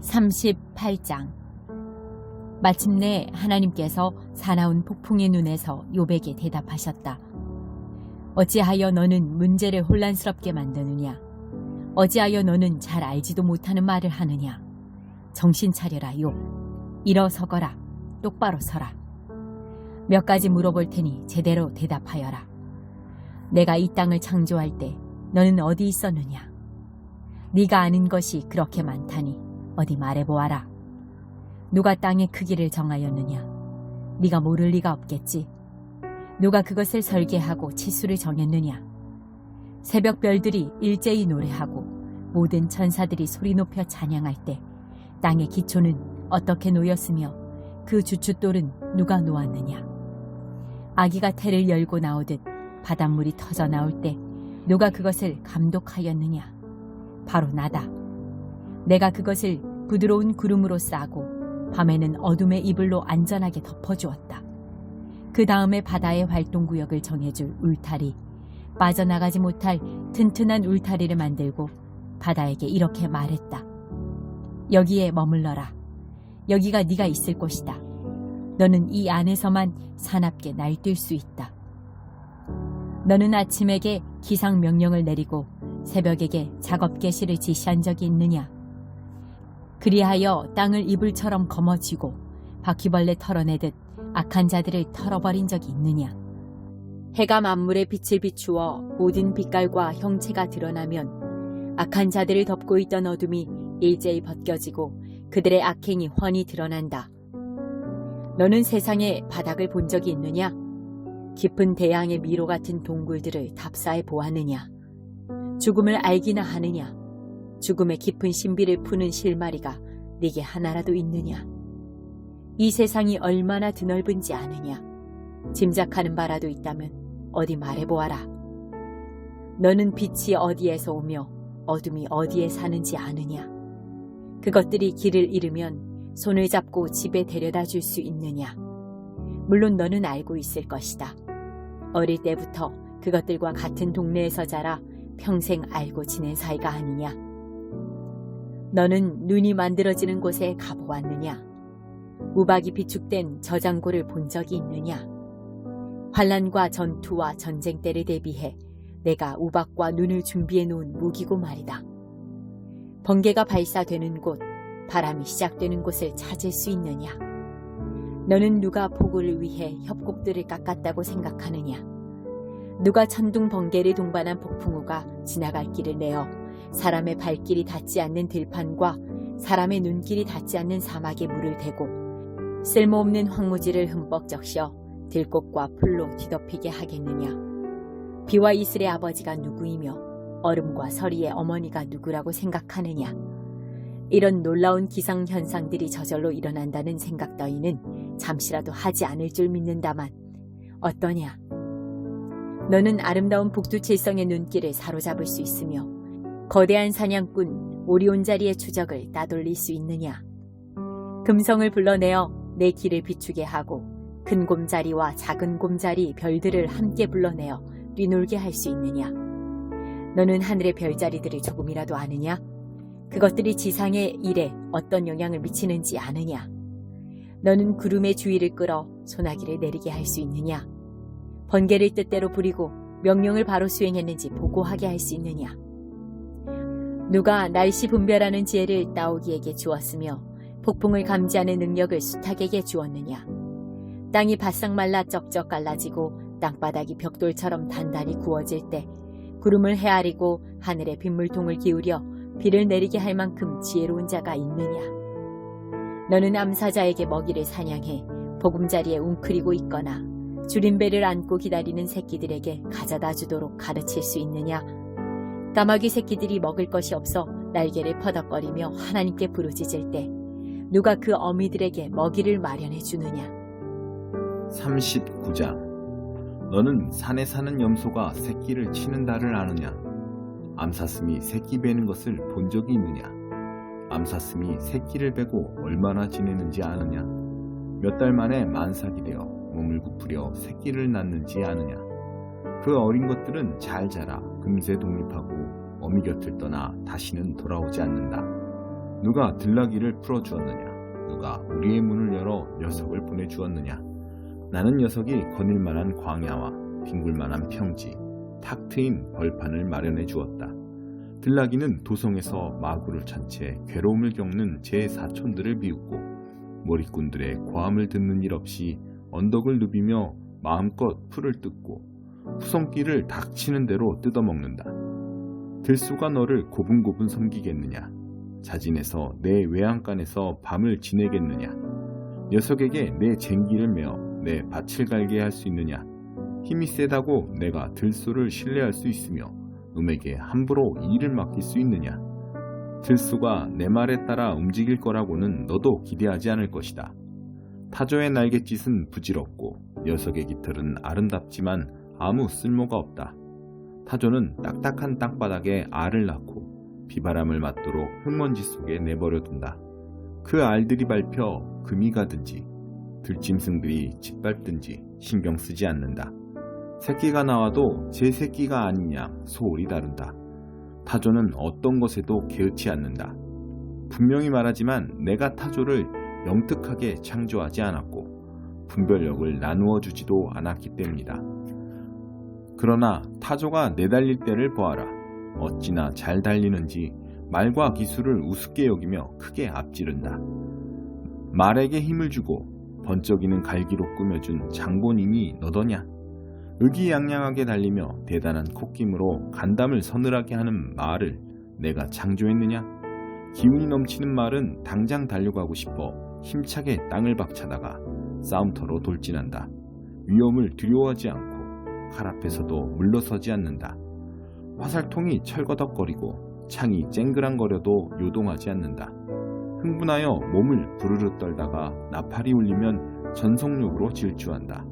38장. 마침내 하나님께서 사나운 폭풍의 눈에서 욥에게 대답하셨다. 어찌하여 너는 문제를 혼란스럽게 만드느냐? 어찌하여 너는 잘 알지도 못하는 말을 하느냐? 정신 차려라 욥. 일어서거라. 똑바로 서라. 몇 가지 물어볼 테니 제대로 대답하여라. 내가 이 땅을 창조할 때 너는 어디 있었느냐? 네가 아는 것이 그렇게 많다니 어디 말해보아라. 누가 땅의 크기를 정하였느냐? 네가 모를 리가 없겠지. 누가 그것을 설계하고 치수를 정했느냐? 새벽 별들이 일제히 노래하고 모든 천사들이 소리 높여 찬양할 때 땅의 기초는 어떻게 놓였으며 그 주춧돌은 누가 놓았느냐? 아기가 태를 열고 나오듯 바닷물이 터져 나올 때 누가 그것을 감독하였느냐? 바로 나다. 내가 그것을 부드러운 구름으로 싸고 밤에는 어둠의 이불로 안전하게 덮어주었다. 그 다음에 바다의 활동구역을 정해줄 울타리, 빠져나가지 못할 튼튼한 울타리를 만들고 바다에게 이렇게 말했다. 여기에 머물러라. 여기가 네가 있을 곳이다. 너는 이 안에서만 사납게 날뛸 수 있다. 너는 아침에게 기상명령을 내리고 새벽에게 작업 개시를 지시한 적이 있느냐? 그리하여 땅을 이불처럼 거머쥐고 바퀴벌레 털어내듯 악한 자들을 털어버린 적이 있느냐? 해가 만물의 빛을 비추어 모든 빛깔과 형체가 드러나면 악한 자들을 덮고 있던 어둠이 일제히 벗겨지고 그들의 악행이 훤히 드러난다. 너는 세상의 바닥을 본 적이 있느냐? 깊은 대양의 미로 같은 동굴들을 답사해 보았느냐? 죽음을 알기나 하느냐? 죽음의 깊은 신비를 푸는 실마리가 네게 하나라도 있느냐? 이 세상이 얼마나 드넓은지 아느냐? 짐작하는 바라도 있다면 어디 말해보아라. 너는 빛이 어디에서 오며 어둠이 어디에 사는지 아느냐? 그것들이 길을 잃으면 손을 잡고 집에 데려다 줄 수 있느냐? 물론 너는 알고 있을 것이다. 어릴 때부터 그것들과 같은 동네에서 자라 평생 알고 지낸 사이가 아니냐? 너는 눈이 만들어지는 곳에 가보았느냐? 우박이 비축된 저장고를 본 적이 있느냐? 환란과 전투와 전쟁 때를 대비해 내가 우박과 눈을 준비해 놓은 무기고 말이다. 번개가 발사되는 곳, 바람이 시작되는 곳을 찾을 수 있느냐? 너는 누가 폭우를 위해 협곡들을 깎았다고 생각하느냐? 누가 천둥 번개를 동반한 폭풍우가 지나갈 길을 내어 사람의 발길이 닿지 않는 들판과 사람의 눈길이 닿지 않는 사막에 물을 대고 쓸모없는 황무지를 흠뻑 적셔 들꽃과 풀로 뒤덮이게 하겠느냐? 비와 이슬의 아버지가 누구이며 얼음과 서리의 어머니가 누구라고 생각하느냐? 이런 놀라운 기상현상들이 저절로 일어난다는 생각 따위는 잠시라도 하지 않을 줄 믿는다만 어떠냐? 너는 아름다운 북두칠성의 눈길을 사로잡을 수 있으며 거대한 사냥꾼 오리온자리의 추적을 따돌릴 수 있느냐? 금성을 불러내어 내 길을 비추게 하고 큰 곰자리와 작은 곰자리 별들을 함께 불러내어 뛰놀게 할 수 있느냐? 너는 하늘의 별자리들을 조금이라도 아느냐? 그것들이 지상의 일에 어떤 영향을 미치는지 아느냐? 너는 구름의 주위를 끌어 소나기를 내리게 할 수 있느냐? 번개를 뜻대로 부리고 명령을 바로 수행했는지 보고하게 할 수 있느냐? 누가 날씨 분별하는 지혜를 따오기에게 주었으며 폭풍을 감지하는 능력을 수탉에게 주었느냐? 땅이 바싹 말라 쩍쩍 갈라지고 땅바닥이 벽돌처럼 단단히 구워질 때 구름을 헤아리고 하늘의 빗물통을 기울여 비를 내리게 할 만큼 지혜로운 자가 있느냐? 너는 암사자에게 먹이를 사냥해 보금자리에 웅크리고 있거나 줄임배를 안고 기다리는 새끼들에게 가져다 주도록 가르칠 수 있느냐? 까마귀 새끼들이 먹을 것이 없어 날개를 퍼덕거리며 하나님께 부르짖을 때 누가 그 어미들에게 먹이를 마련해 주느냐? 39장. 너는 산에 사는 염소가 새끼를 치는다를 아느냐? 암사슴이 새끼 베는 것을 본 적이 있느냐? 암사슴이 새끼를 베고 얼마나 지내는지 아느냐? 몇 달 만에 만삭이 되어 몸을 부풀려 새끼를 낳는지 아느냐? 그 어린 것들은 잘 자라 금세 독립하고 어미 곁을 떠나 다시는 돌아오지 않는다. 누가 들나귀를 풀어주었느냐? 누가 우리의 문을 열어 녀석을 보내주었느냐? 나는 녀석이 거닐 만한 광야와 뒹굴 만한 평지, 탁 트인 벌판을 마련해 주었다. 들나귀는 도성에서 마구를 찬 채 괴로움을 겪는 제 사촌들을 비웃고 머리꾼들의 고함을 듣는 일 없이 언덕을 누비며 마음껏 풀을 뜯고 후손길을 닥치는 대로 뜯어먹는다. 들소가 너를 고분고분 섬기겠느냐? 자진해서 내 외양간에서 밤을 지내겠느냐? 녀석에게 내 쟁기를 메어 내 밭을 갈게 할 수 있느냐? 힘이 세다고 내가 들소를 신뢰할 수 있으며 음에게 함부로 일을 맡길 수 있느냐? 들소가 내 말에 따라 움직일 거라고는 너도 기대하지 않을 것이다. 타조의 날갯짓은 부질없고 녀석의 깃털은 아름답지만 아무 쓸모가 없다. 타조는 딱딱한 땅바닥에 알을 낳고 비바람을 맞도록 흙먼지 속에 내버려둔다. 그 알들이 밟혀 금이 가든지 들짐승들이 짓밟든지 신경 쓰지 않는다. 새끼가 나와도 제 새끼가 아닌 양 소홀히 다룬다. 타조는 어떤 것에도 개의치 않는다. 분명히 말하지만 내가 타조를 영특하게 창조하지 않았고 분별력을 나누어 주지도 않았기 때문이다. 그러나 타조가 내달릴 때를 보아라. 어찌나 잘 달리는지 말과 기술을 우습게 여기며 크게 앞지른다. 말에게 힘을 주고 번쩍이는 갈기로 꾸며준 장본인이 너더냐? 의기양양하게 달리며 대단한 콧김으로 간담을 서늘하게 하는 말을 내가 창조했느냐? 기운이 넘치는 말은 당장 달려가고 싶어 힘차게 땅을 박차다가 싸움터로 돌진한다. 위험을 두려워하지 않고 칼 앞에서도 물러서지 않는다. 화살통이 철거덕거리고 창이 쨍그랑거려도 요동하지 않는다. 흥분하여 몸을 부르르 떨다가 나팔이 울리면 전속력으로 질주한다.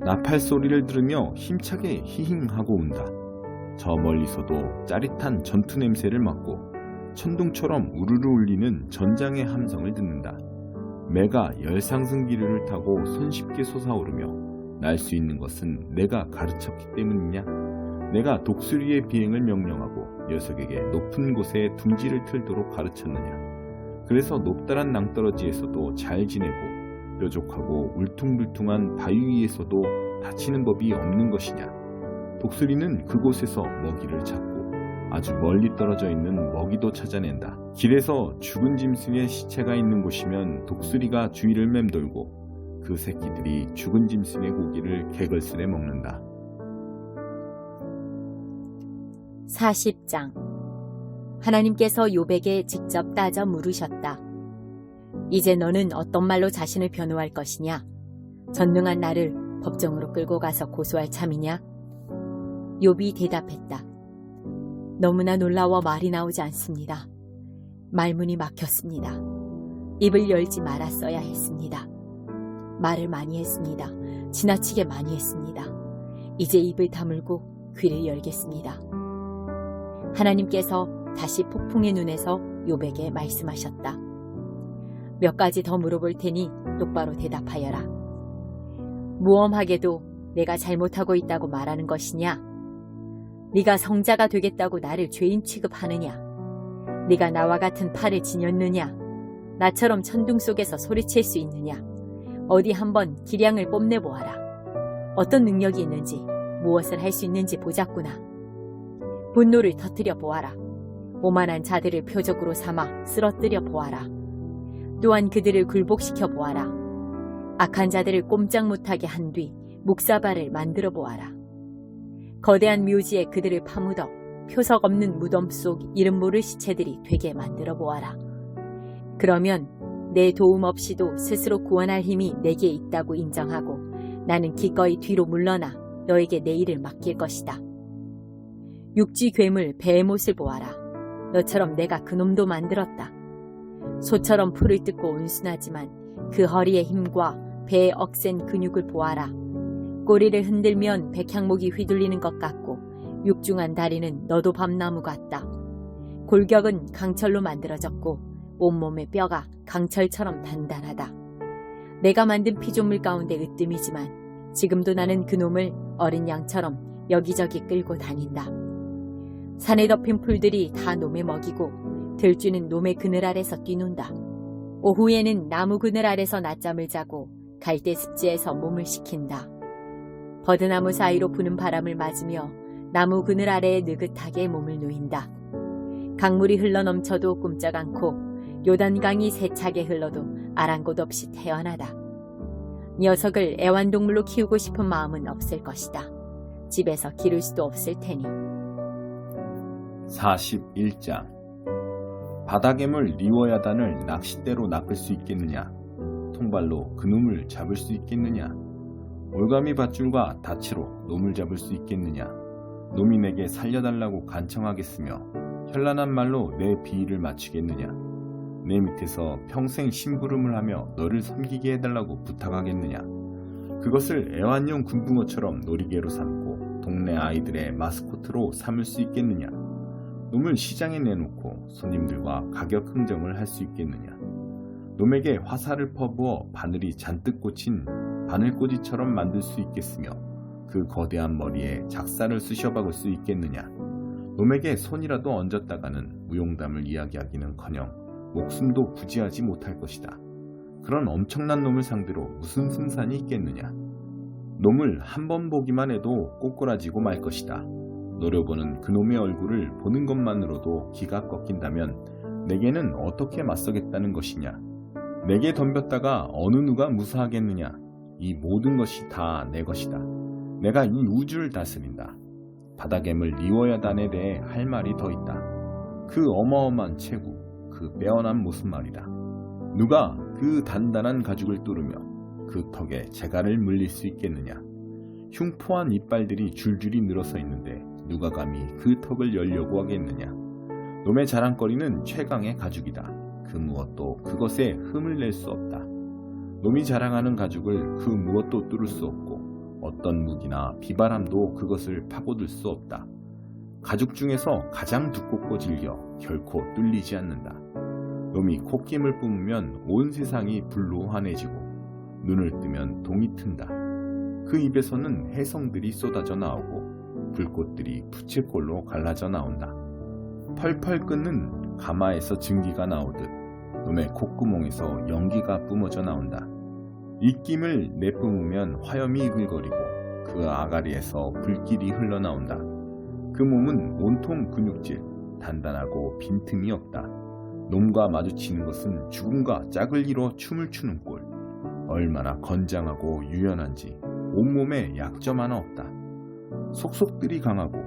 나팔 소리를 들으며 힘차게 히힝하고 운다. 저 멀리서도 짜릿한 전투 냄새를 맡고 천둥처럼 우르르 울리는 전장의 함성을 듣는다. 매가 열상승기류를 타고 손쉽게 솟아오르며 날 수 있는 것은 내가 가르쳤기 때문이냐? 내가 독수리의 비행을 명령하고 녀석에게 높은 곳에 둥지를 틀도록 가르쳤느냐? 그래서 높다란 낭떠러지에서도 잘 지내고 뾰족하고 울퉁불퉁한 바위 위에서도 다치는 법이 없는 것이냐? 독수리는 그곳에서 먹이를 찾고 아주 멀리 떨어져 있는 먹이도 찾아낸다. 길에서 죽은 짐승의 시체가 있는 곳이면 독수리가 주위를 맴돌고 그 새끼들이 죽은 짐승의 고기를 개걸스레 먹는다. 40장. 하나님께서 욥에게 직접 따져 물으셨다. 이제 너는 어떤 말로 자신을 변호할 것이냐? 전능한 나를 법정으로 끌고 가서 고소할 참이냐? 욥이 대답했다. 너무나 놀라워 말이 나오지 않습니다. 말문이 막혔습니다. 입을 열지 말았어야 했습니다. 말을 많이 했습니다. 지나치게 많이 했습니다. 이제 입을 다물고 귀를 열겠습니다. 하나님께서 다시 폭풍의 눈에서 욥에게 말씀하셨다. 몇 가지 더 물어볼 테니 똑바로 대답하여라. 무엄하게도 내가 잘못하고 있다고 말하는 것이냐? 네가 성자가 되겠다고 나를 죄인 취급하느냐? 네가 나와 같은 팔을 지녔느냐? 나처럼 천둥 속에서 소리칠 수 있느냐? 어디 한번 기량을 뽐내보아라. 어떤 능력이 있는지, 무엇을 할 수 있는지 보자꾸나. 분노를 터뜨려 보아라. 오만한 자들을 표적으로 삼아 쓰러뜨려 보아라. 또한 그들을 굴복시켜 보아라. 악한 자들을 꼼짝 못하게 한 뒤 묵사발을 만들어 보아라. 거대한 묘지에 그들을 파묻어 표석 없는 무덤 속 이름 모를 시체들이 되게 만들어 보아라. 그러면 내 도움 없이도 스스로 구원할 힘이 내게 있다고 인정하고 나는 기꺼이 뒤로 물러나 너에게 내 일을 맡길 것이다. 육지 괴물 베헤못을 보아라. 너처럼 내가 그놈도 만들었다. 소처럼 풀을 뜯고 온순하지만 그 허리의 힘과 배의 억센 근육을 보아라. 꼬리를 흔들면 백향목이 휘둘리는 것 같고 육중한 다리는 너도 밤나무 같다. 골격은 강철로 만들어졌고 온몸의 뼈가 강철처럼 단단하다. 내가 만든 피조물 가운데 으뜸이지만 지금도 나는 그놈을 어린 양처럼 여기저기 끌고 다닌다. 산에 덮인 풀들이 다 놈의 먹이고 들쥐는 놈의 그늘 아래서 뛰논다. 오후에는 나무 그늘 아래서 낮잠을 자고 갈대 습지에서 몸을 식힌다. 버드나무 사이로 부는 바람을 맞으며 나무 그늘 아래에 느긋하게 몸을 누인다. 강물이 흘러넘쳐도 꼼짝 않고 요단강이 세차게 흘러도 아랑곳 없이 태연하다. 녀석을 애완동물로 키우고 싶은 마음은 없을 것이다. 집에서 기를 수도 없을 테니. 41장 바다괴물 리워야단을 낚싯대로 낚을 수 있겠느냐? 통발로 그놈을 잡을 수 있겠느냐? 올가미 밧줄과 다치로 놈을 잡을 수 있겠느냐? 놈이 내게 살려달라고 간청하겠으며 현란한 말로 내 비위를 맞추겠느냐? 내 밑에서 평생 심부름을 하며 너를 섬기게 해달라고 부탁하겠느냐? 그것을 애완용 군붕어처럼 놀이개로 삼고 동네 아이들의 마스코트로 삼을 수 있겠느냐? 놈을 시장에 내놓고 손님들과 가격 흥정을 할 수 있겠느냐? 놈에게 화살을 퍼부어 바늘이 잔뜩 꽂힌 바늘꽂이처럼 만들 수 있겠으며 그 거대한 머리에 작사를 쑤셔 박을 수 있겠느냐? 놈에게 손이라도 얹었다가는 무용담을 이야기하기는커녕 목숨도 부지하지 못할 것이다. 그런 엄청난 놈을 상대로 무슨 승산이 있겠느냐? 놈을 한 번 보기만 해도 꼬꾸라지고 말 것이다. 노려보는 그놈의 얼굴을 보는 것만으로도 기가 꺾인다면 내게는 어떻게 맞서겠다는 것이냐? 내게 덤볐다가 어느 누가 무사하겠느냐? 이 모든 것이 다 내 것이다. 내가 이 우주를 다스린다. 바다괴물 리워야단에 대해 할 말이 더 있다. 그 어마어마한 체구, 그 빼어난 모습 말이다. 누가 그 단단한 가죽을 뚫으며 그 턱에 재갈을 물릴 수 있겠느냐? 흉포한 이빨들이 줄줄이 늘어서 있는데 누가 감히 그 턱을 열려고 하겠느냐? 놈의 자랑거리는 최강의 가죽이다. 그 무엇도 그것에 흠을 낼 수 없다. 놈이 자랑하는 가죽을 그 무엇도 뚫을 수 없고 어떤 무기나 비바람도 그것을 파고들 수 없다. 가죽 중에서 가장 두껍고 질겨 결코 뚫리지 않는다. 놈이 콧김을 뿜으면 온 세상이 불로 환해지고 눈을 뜨면 동이 튼다. 그 입에서는 해성들이 쏟아져 나오고 불꽃들이 부채꼴로 갈라져 나온다. 펄펄 끓는 가마에서 증기가 나오듯 놈의 콧구멍에서 연기가 뿜어져 나온다. 입김을 내뿜으면 화염이 이글거리고 그 아가리에서 불길이 흘러나온다. 그 몸은 온통 근육질, 단단하고 빈틈이 없다. 놈과 마주치는 것은 죽음과 짝을 이뤄 춤을 추는 꼴. 얼마나 건장하고 유연한지 온몸에 약점 하나 없다. 속속들이 강하고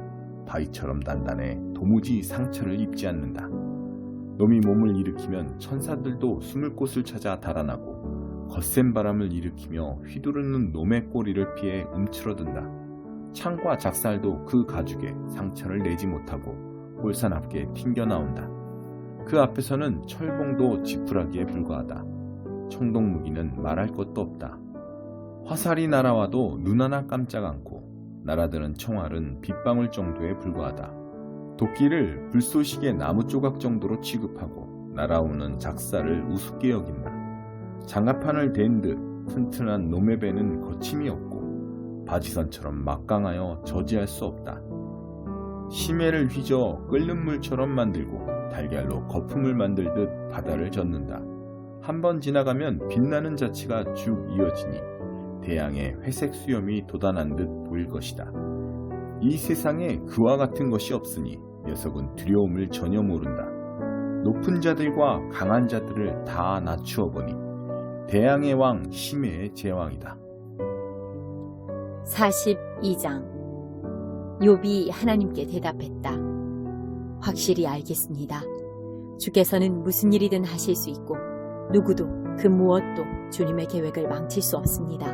바위처럼 단단해 도무지 상처를 입지 않는다. 놈이 몸을 일으키면 천사들도 숨을 곳을 찾아 달아나고 거센 바람을 일으키며 휘두르는 놈의 꼬리를 피해 움츠러든다. 창과 작살도 그 가죽에 상처를 내지 못하고 홀사납게 튕겨나온다. 그 앞에서는 철봉도 지푸라기에 불과하다. 청동무기는 말할 것도 없다. 화살이 날아와도 눈 하나 깜짝 않고 날아드는 총알은 빗방울 정도에 불과하다. 도끼를 불쏘시개 나무 조각 정도로 취급하고 날아오는 작사를 우습게 여긴다. 장갑판을 댄 듯 튼튼한 놈의 배는 거침이 없고 바지선처럼 막강하여 저지할 수 없다. 심해를 휘저 끓는 물처럼 만들고 달걀로 거품을 만들듯 바다를 젓는다. 한번 지나가면 빛나는 자치가 쭉 이어지니 대양에 회색 수염이 돋아난 듯 보일 것이다. 이 세상에 그와 같은 것이 없으니 녀석은 두려움을 전혀 모른다. 높은 자들과 강한 자들을 다 낮추어 보니 대양의 왕 심해의 제왕이다. 42장 욥이 하나님께 대답했다. 확실히 알겠습니다. 주께서는 무슨 일이든 하실 수 있고 누구도 그 무엇도 주님의 계획을 망칠 수 없습니다.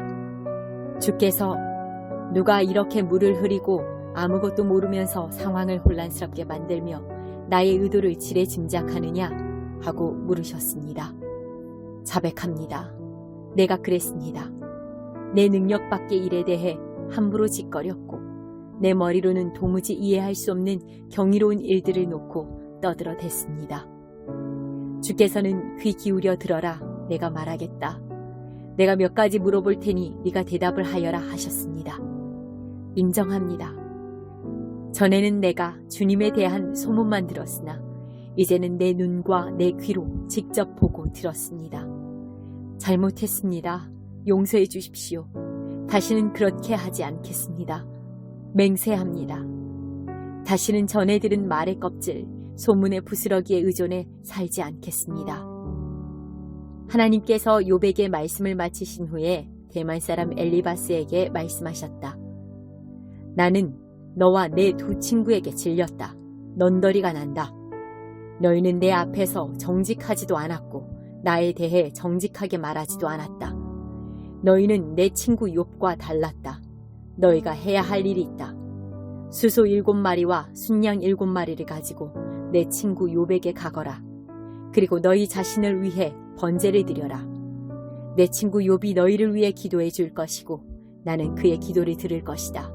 주께서 누가 이렇게 물을 흐리고 아무것도 모르면서 상황을 혼란스럽게 만들며 나의 의도를 지레 짐작하느냐 하고 물으셨습니다. 자백합니다. 내가 그랬습니다. 내 능력 밖의 일에 대해 함부로 짓거렸고 내 머리로는 도무지 이해할 수 없는 경이로운 일들을 놓고 떠들어댔습니다. 주께서는 귀 기울여 들어라. 내가 말하겠다. 내가 몇 가지 물어볼 테니 네가 대답을 하여라 하셨습니다. 인정합니다. 전에는 내가 주님에 대한 소문만 들었으나 이제는 내 눈과 내 귀로 직접 보고 들었습니다. 잘못했습니다. 용서해 주십시오. 다시는 그렇게 하지 않겠습니다. 맹세합니다. 다시는 전에 들은 말의 껍질, 소문의 부스러기에 의존해 살지 않겠습니다. 하나님께서 욥에게 말씀을 마치신 후에 대만 사람 엘리바스에게 말씀하셨다. 나는 너와 내 두 친구에게 질렸다. 넌더리가 난다. 너희는 내 앞에서 정직하지도 않았고 나에 대해 정직하게 말하지도 않았다. 너희는 내 친구 욥과 달랐다. 너희가 해야 할 일이 있다. 수소 7마리와 순양 7마리를 가지고 내 친구 욥에게 가거라. 그리고 너희 자신을 위해 번제를 드려라. 내 친구 욥이 너희를 위해 기도해 줄 것이고 나는 그의 기도를 들을 것이다.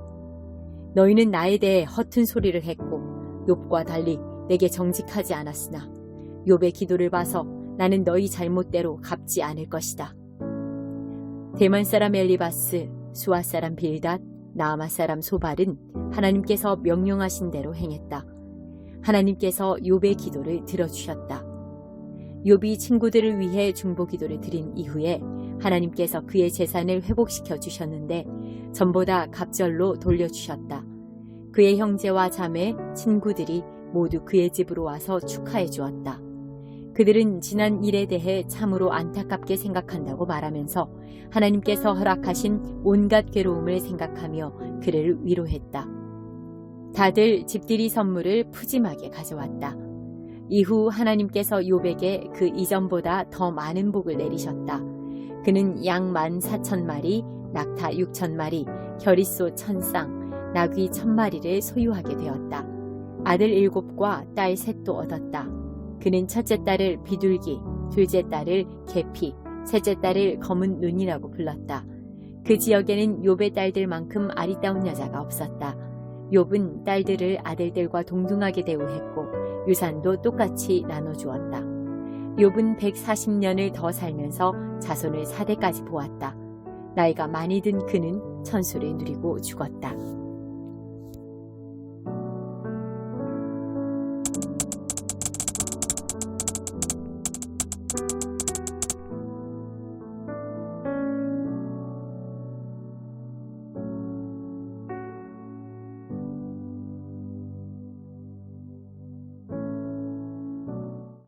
너희는 나에 대해 허튼 소리를 했고 욥과 달리 내게 정직하지 않았으나 욥의 기도를 봐서 나는 너희 잘못대로 갚지 않을 것이다. 대만 사람 엘리바스, 수아 사람 빌닷, 나아마 사람 소발은 하나님께서 명령하신 대로 행했다. 하나님께서 욥의 기도를 들어주셨다. 욥이 친구들을 위해 중보 기도를 드린 이후에 하나님께서 그의 재산을 회복시켜 주셨는데 전보다 갑절로 돌려주셨다. 그의 형제와 자매, 친구들이 모두 그의 집으로 와서 축하해 주었다. 그들은 지난 일에 대해 참으로 안타깝게 생각한다고 말하면서 하나님께서 허락하신 온갖 괴로움을 생각하며 그를 위로했다. 다들 집들이 선물을 푸짐하게 가져왔다. 이후 하나님께서 욥에게 그 이전보다 더 많은 복을 내리셨다. 그는 양 14,000마리, 낙타 6,000마리, 겨릿소 1,000쌍, 나귀 1,000마리를 소유하게 되었다. 아들 7과 딸 3도 얻었다. 그는 첫째 딸을 비둘기, 둘째 딸을 계피, 셋째 딸을 검은 눈이라고 불렀다. 그 지역에는 욥의 딸들만큼 아리따운 여자가 없었다. 욥은 딸들을 아들들과 동등하게 대우했고 유산도 똑같이 나눠주었다. 욥은 140년을 더 살면서 자손을 4대까지 보았다. 나이가 많이 든 그는 천수를 누리고 죽었다.